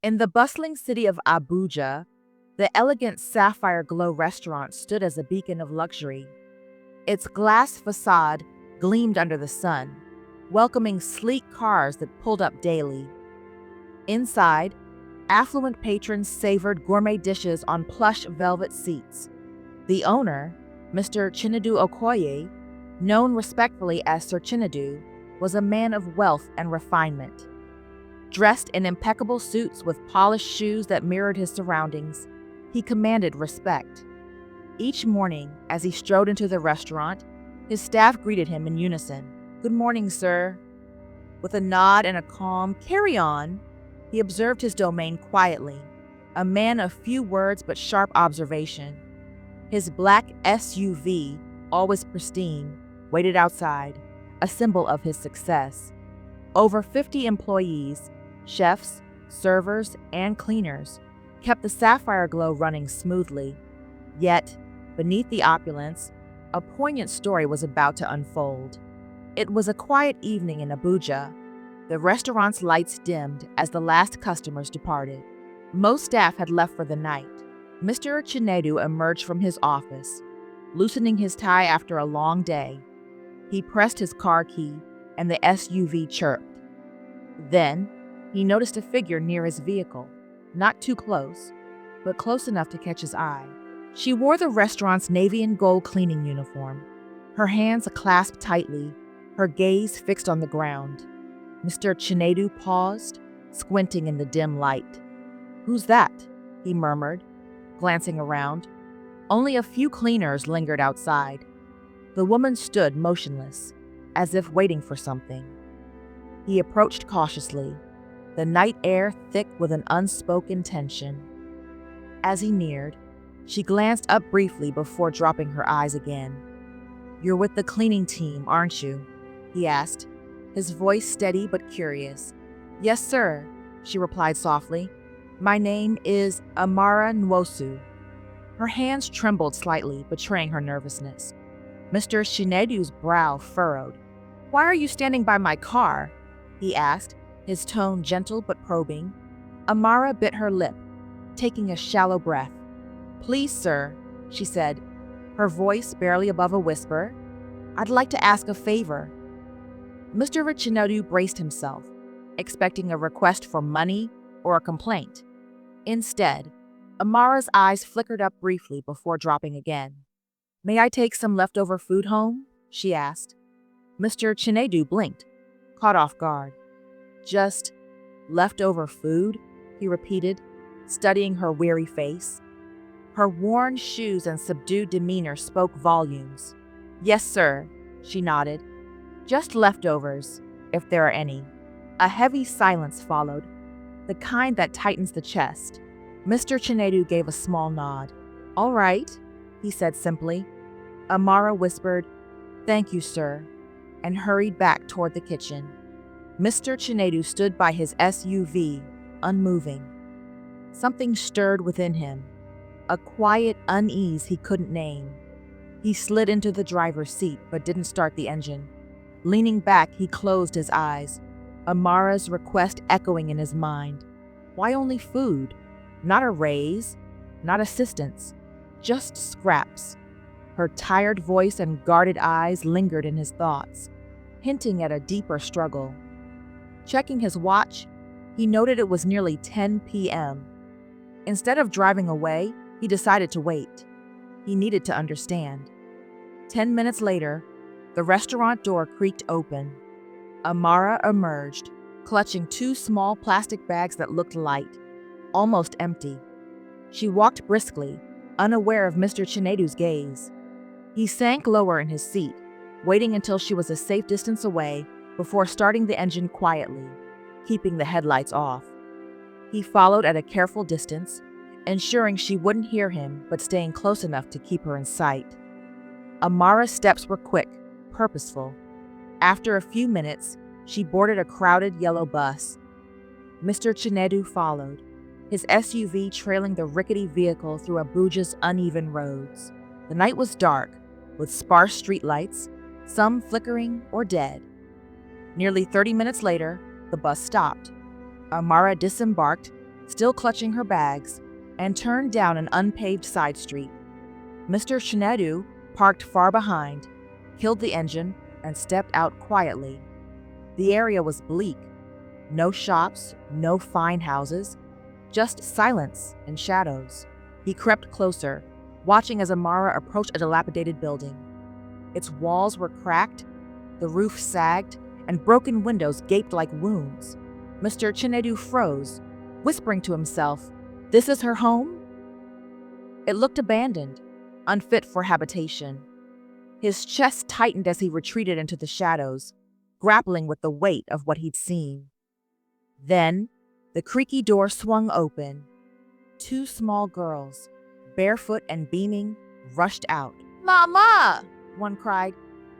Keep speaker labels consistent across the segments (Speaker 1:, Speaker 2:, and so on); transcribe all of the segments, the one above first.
Speaker 1: In the bustling city of Abuja, the elegant Sapphire Glow restaurant stood as a beacon of luxury. Its glass facade gleamed under the sun, welcoming sleek cars that pulled up daily. Inside, affluent patrons savored gourmet dishes on plush velvet seats. The owner, Mr. Chinedu Okoye, known respectfully as Sir Chinedu, was a man of wealth and refinement. Dressed in impeccable suits with polished shoes that mirrored his surroundings, he commanded respect. Each morning, as he strode into the restaurant, his staff greeted him in unison. "Good morning, sir." With a nod and a calm "carry on," he observed his domain quietly, a man of few words but sharp observation. His black SUV, always pristine, waited outside, a symbol of his success. Over 50 employees, chefs, servers, and cleaners, kept the Sapphire Glow running smoothly. Yet, beneath the opulence, a poignant story was about to unfold. It was a quiet evening in Abuja. The restaurant's lights dimmed as the last customers departed. Most staff had left for the night. Mr. Chinedu emerged from his office, loosening his tie after a long day. He pressed his car key, and the SUV chirped. Then, he noticed a figure near his vehicle, not too close, but close enough to catch his eye. She wore the restaurant's navy and gold cleaning uniform, her hands clasped tightly, her gaze fixed on the ground. Mr. Chinedu paused, squinting in the dim light. "Who's that?" he murmured, glancing around. Only a few cleaners lingered outside. The woman stood motionless, as if waiting for something. He approached cautiously, the night air thick with an unspoken tension. As he neared, she glanced up briefly before dropping her eyes again. "You're with the cleaning team, aren't you?" he asked, his voice steady but curious. "Yes, sir," she replied softly. "My name is Amara Nwosu." Her hands trembled slightly, betraying her nervousness. Mr. Chinedu's brow furrowed. "Why are you standing by my car?" he asked, his tone gentle but probing. Amara bit her lip, taking a shallow breath. "Please, sir," she said, her voice barely above a whisper. "I'd like to ask a favor." Mr. Chinedu braced himself, expecting a request for money or a complaint. Instead, Amara's eyes flickered up briefly before dropping again. "May I take some leftover food home?" she asked. Mr. Chinedu blinked, caught off guard. "Just leftover food?" he repeated, studying her weary face. Her worn shoes and subdued demeanor spoke volumes. "Yes, sir," she nodded. "Just leftovers, if there are any." A heavy silence followed, the kind that tightens the chest. Mr. Chinedu gave a small nod. "All right," he said simply. Amara whispered, "Thank you, sir," and hurried back toward the kitchen. Mr. Chinedu stood by his SUV, unmoving. Something stirred within him, a quiet unease he couldn't name. He slid into the driver's seat but didn't start the engine. Leaning back, he closed his eyes, Amara's request echoing in his mind. Why only food? Not a raise, not assistance, just scraps. Her tired voice and guarded eyes lingered in his thoughts, hinting at a deeper struggle. Checking his watch, he noted it was nearly 10 p.m. Instead of driving away, he decided to wait. He needed to understand. 10 minutes later, the restaurant door creaked open. Amara emerged, clutching 2 small plastic bags that looked light, almost empty. She walked briskly, unaware of Mr. Chinedu's gaze. He sank lower in his seat, waiting until she was a safe distance away before starting the engine quietly, keeping the headlights off. He followed at a careful distance, ensuring she wouldn't hear him but staying close enough to keep her in sight. Amara's steps were quick, purposeful. After a few minutes, she boarded a crowded yellow bus. Mr. Chinedu followed, his SUV trailing the rickety vehicle through Abuja's uneven roads. The night was dark, with sparse streetlights, some flickering or dead. Nearly 30 minutes later, the bus stopped. Amara disembarked, still clutching her bags, and turned down an unpaved side street. Mr. Chinedu parked far behind, killed the engine, and stepped out quietly. The area was bleak. No shops, no fine houses, just silence and shadows. He crept closer, watching as Amara approached a dilapidated building. Its walls were cracked, the roof sagged, and broken windows gaped like wounds. Mr. Chinedu froze, whispering to himself, "This is her home?" It looked abandoned, unfit for habitation. His chest tightened as he retreated into the shadows, grappling with the weight of what he'd seen. Then, the creaky door swung open. 2 small girls, barefoot and beaming, rushed out. "Mama!" one cried.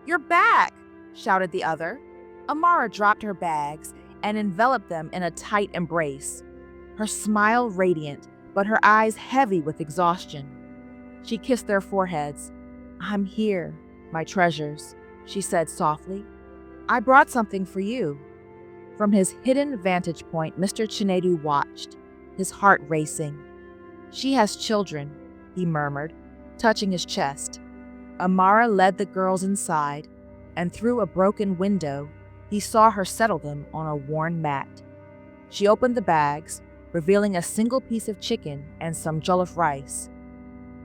Speaker 1: "You're back!" shouted the other. Amara dropped her bags and enveloped them in a tight embrace, her smile radiant, but her eyes heavy with exhaustion. She kissed their foreheads. "I'm here, my treasures," she said softly. "I brought something for you." From his hidden vantage point, Mr. Chinedu watched, his heart racing. "She has children," he murmured, touching his chest. Amara led the girls inside, and through a broken window, he saw her settle them on a worn mat. She opened the bags, revealing a single piece of chicken and some jollof rice.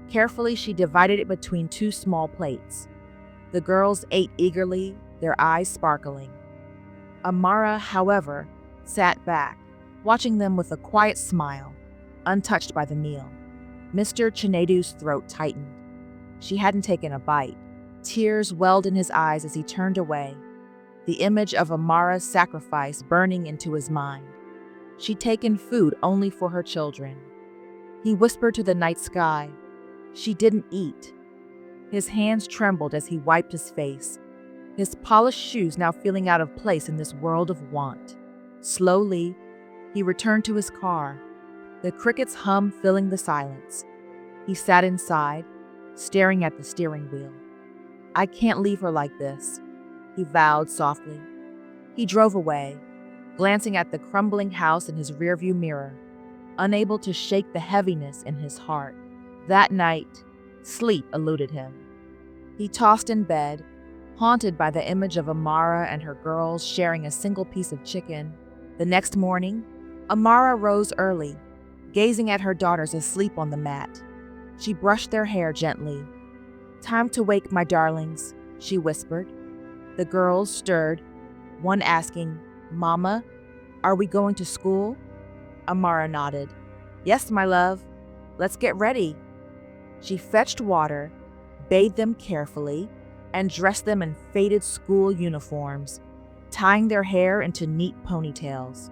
Speaker 1: Carefully, she divided it between 2 small plates. The girls ate eagerly, their eyes sparkling. Amara, however, sat back, watching them with a quiet smile, untouched by the meal. Mr. Chinedu's throat tightened. She hadn't taken a bite. Tears welled in his eyes as he turned away, the image of Amara's sacrifice burning into his mind. She'd taken food only for her children. He whispered to the night sky, "She didn't eat." His hands trembled as he wiped his face, his polished shoes now feeling out of place in this world of want. Slowly, he returned to his car, the crickets' hum filling the silence. He sat inside, staring at the steering wheel. "I can't leave her like this," he vowed softly. He drove away, glancing at the crumbling house in his rearview mirror, unable to shake the heaviness in his heart. That night, sleep eluded him. He tossed in bed, haunted by the image of Amara and her girls sharing a single piece of chicken. The next morning, Amara rose early, gazing at her daughters asleep on the mat. She brushed their hair gently. "Time to wake, my darlings," she whispered. The girls stirred, one asking, "Mama, are we going to school?" Amara nodded. "Yes, my love. Let's get ready." She fetched water, bathed them carefully, and dressed them in faded school uniforms, tying their hair into neat ponytails.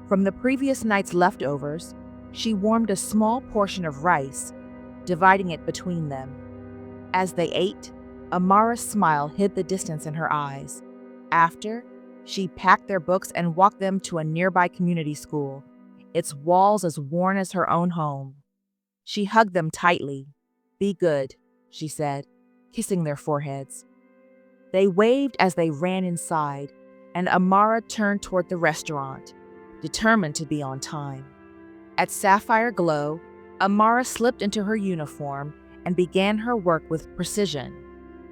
Speaker 1: From the previous night's leftovers, she warmed a small portion of rice, dividing it between them. As they ate, Amara's smile hid the distance in her eyes. After, she packed their books and walked them to a nearby community school, its walls as worn as her own home. She hugged them tightly. "Be good," she said, kissing their foreheads. They waved as they ran inside, and Amara turned toward the restaurant, determined to be on time. At Sapphire Glow, Amara slipped into her uniform and began her work with precision,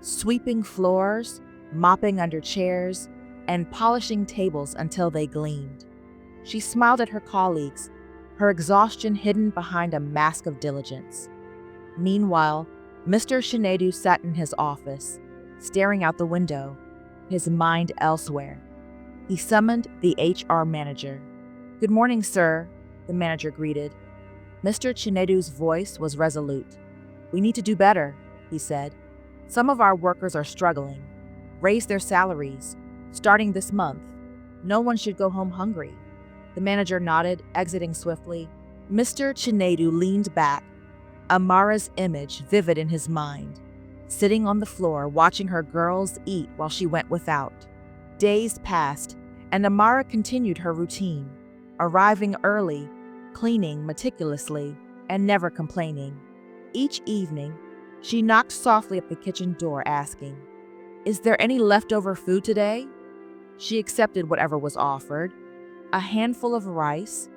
Speaker 1: sweeping floors, mopping under chairs, and polishing tables until they gleamed. She smiled at her colleagues, her exhaustion hidden behind a mask of diligence. Meanwhile, Mr. Chinedu sat in his office, staring out the window, his mind elsewhere. He summoned the HR manager. "Good morning, sir," the manager greeted. Mr. Chinedu's voice was resolute. "We need to do better," he said. "Some of our workers are struggling. Raise their salaries, starting this month. No one should go home hungry." The manager nodded, exiting swiftly. Mr. Chinedu leaned back, Amara's image vivid in his mind, sitting on the floor watching her girls eat while she went without. Days passed, and Amara continued her routine, arriving early, cleaning meticulously, and never complaining. Each evening, she knocked softly at the kitchen door, asking, "Is there any leftover food today?" She accepted whatever was offered, a handful of rice,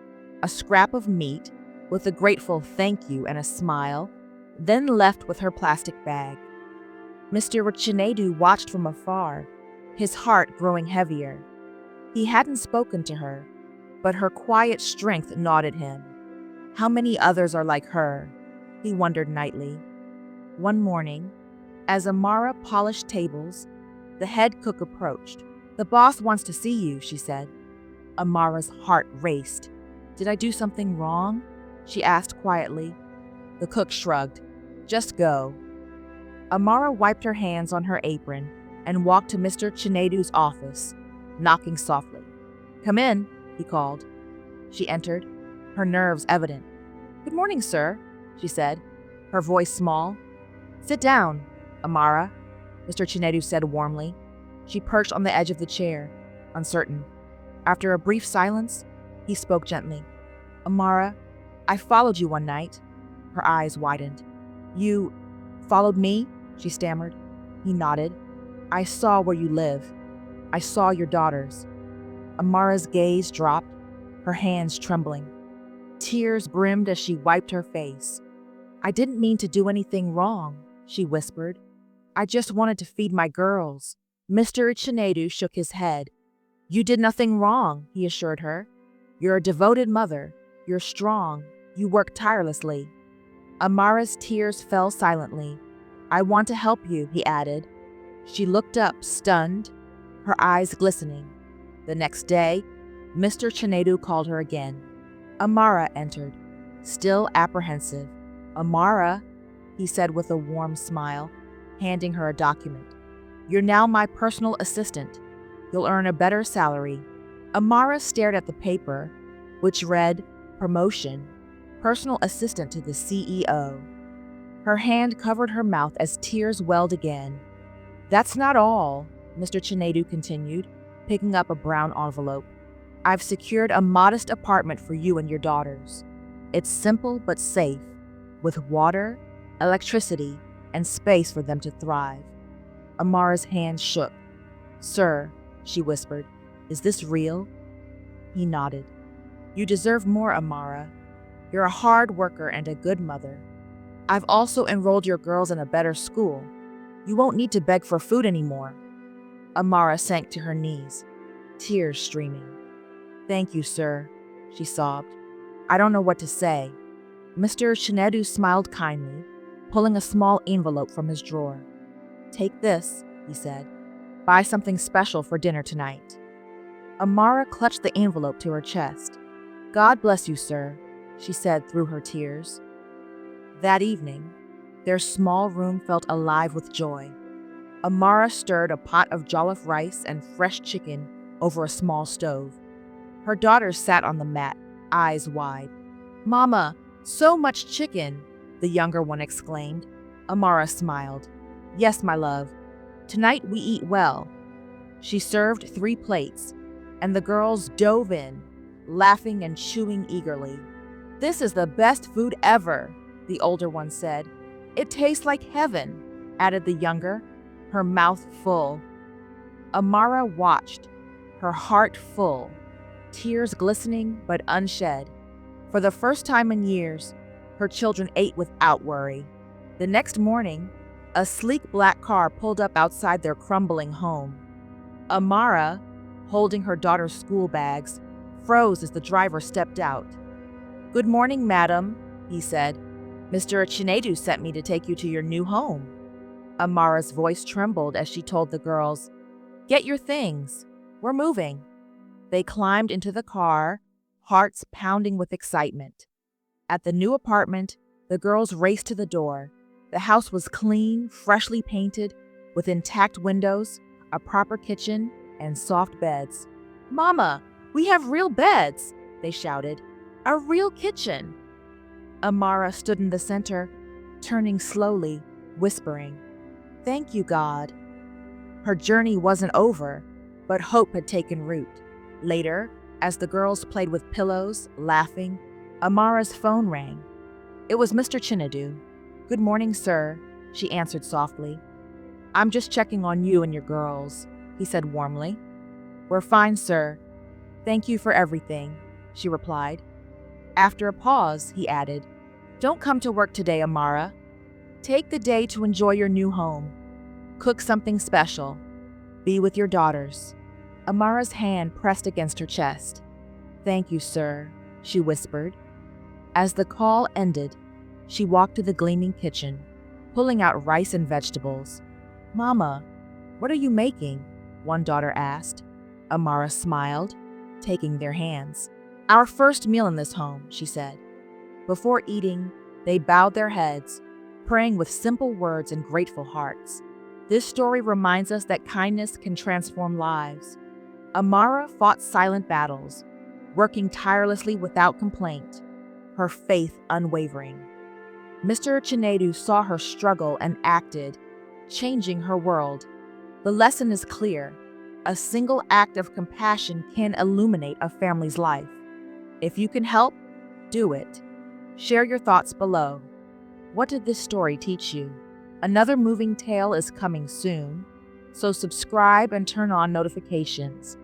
Speaker 1: a scrap of meat with a grateful thank you and a smile, then left with her plastic bag. Mr. Chinedu watched from afar, his heart growing heavier. He hadn't spoken to her, but her quiet strength gnawed him. How many others are like her? He wondered nightly. One morning, as Amara polished tables, the head cook approached. "The boss wants to see you," she said. Amara's heart raced. "Did I do something wrong?" she asked quietly. The cook shrugged. "Just go." Amara wiped her hands on her apron and walked to Mr. Chinedu's office, knocking softly. "Come in," he called. She entered, her nerves evident. "Good morning, sir," she said, her voice small. "Sit down, Amara," Mr. Chinedu said warmly. She perched on the edge of the chair, uncertain. After a brief silence, he spoke gently. "Amara, I followed you one night." Her eyes widened. "You followed me?" she stammered. He nodded. "I saw where you live. I saw your daughters." Amara's gaze dropped, her hands trembling. Tears brimmed as she wiped her face. "I didn't mean to do anything wrong," she whispered. "I just wanted to feed my girls." Mr. Chinedu shook his head. "You did nothing wrong," he assured her. "You're a devoted mother. You're strong. You work tirelessly." Amara's tears fell silently. "I want to help you," he added. She looked up, stunned, her eyes glistening. The next day, Mr. Chinedu called her again. Amara entered, still apprehensive. "Amara," he said with a warm smile, handing her a document. "You're now my personal assistant. You'll earn a better salary." Amara stared at the paper, which read, "Promotion, personal assistant to the CEO." Her hand covered her mouth as tears welled again. "That's not all," Mr. Chinedu continued, picking up a brown envelope. "I've secured a modest apartment for you and your daughters. It's simple but safe, with water, electricity, and space for them to thrive." Amara's hand shook. "Sir," she whispered, "is this real?" He nodded. "You deserve more, Amara. You're a hard worker and a good mother. I've also enrolled your girls in a better school. You won't need to beg for food anymore." Amara sank to her knees, tears streaming. "Thank you, sir," she sobbed. "I don't know what to say." Mr. Chinedu smiled kindly, pulling a small envelope from his drawer. "Take this," he said. "Buy something special for dinner tonight." Amara clutched the envelope to her chest. "God bless you, sir," she said through her tears. That evening, their small room felt alive with joy. Amara stirred a pot of jollof rice and fresh chicken over a small stove. Her daughters sat on the mat, eyes wide. "Mama, so much chicken," the younger one exclaimed. Amara smiled. "Yes, my love. Tonight we eat well." She served 3 plates, and the girls dove in, laughing and chewing eagerly. "This is the best food ever," the older one said. "It tastes like heaven," added the younger, her mouth full. Amara watched, her heart full, tears glistening but unshed. For the first time in years, her children ate without worry. The next morning, a sleek black car pulled up outside their crumbling home. Amara, holding her daughter's school bags, froze as the driver stepped out. "Good morning, madam," he said. "Mr. Chinedu sent me to take you to your new home." Amara's voice trembled as she told the girls, "Get your things. We're moving." They climbed into the car, hearts pounding with excitement. At the new apartment, the girls raced to the door. The house was clean, freshly painted, with intact windows, a proper kitchen, and soft beds. "Mama, we have real beds," they shouted. "A real kitchen." Amara stood in the center, turning slowly, whispering, "Thank you, God." Her journey wasn't over, but hope had taken root. Later, as the girls played with pillows, laughing, Amara's phone rang. It was Mr. Chinedu. "Good morning, sir," she answered softly. "I'm just checking on you and your girls," he said warmly. "We're fine, sir. Thank you for everything," she replied. After a pause, he added, "Don't come to work today, Amara. Take the day to enjoy your new home. Cook something special. Be with your daughters." Amara's hand pressed against her chest. "Thank you, sir," she whispered. As the call ended, she walked to the gleaming kitchen, pulling out rice and vegetables. "Mama, what are you making?" one daughter asked. Amara smiled, taking their hands. "Our first meal in this home," she said. Before eating, they bowed their heads, praying with simple words and grateful hearts. This story reminds us that kindness can transform lives. Amara fought silent battles, working tirelessly without complaint, her faith unwavering. Mr. Chinedu saw her struggle and acted, changing her world. The lesson is clear. A single act of compassion can illuminate a family's life. If you can help, do it. Share your thoughts below. What did this story teach you? Another moving tale is coming soon, so subscribe and turn on notifications.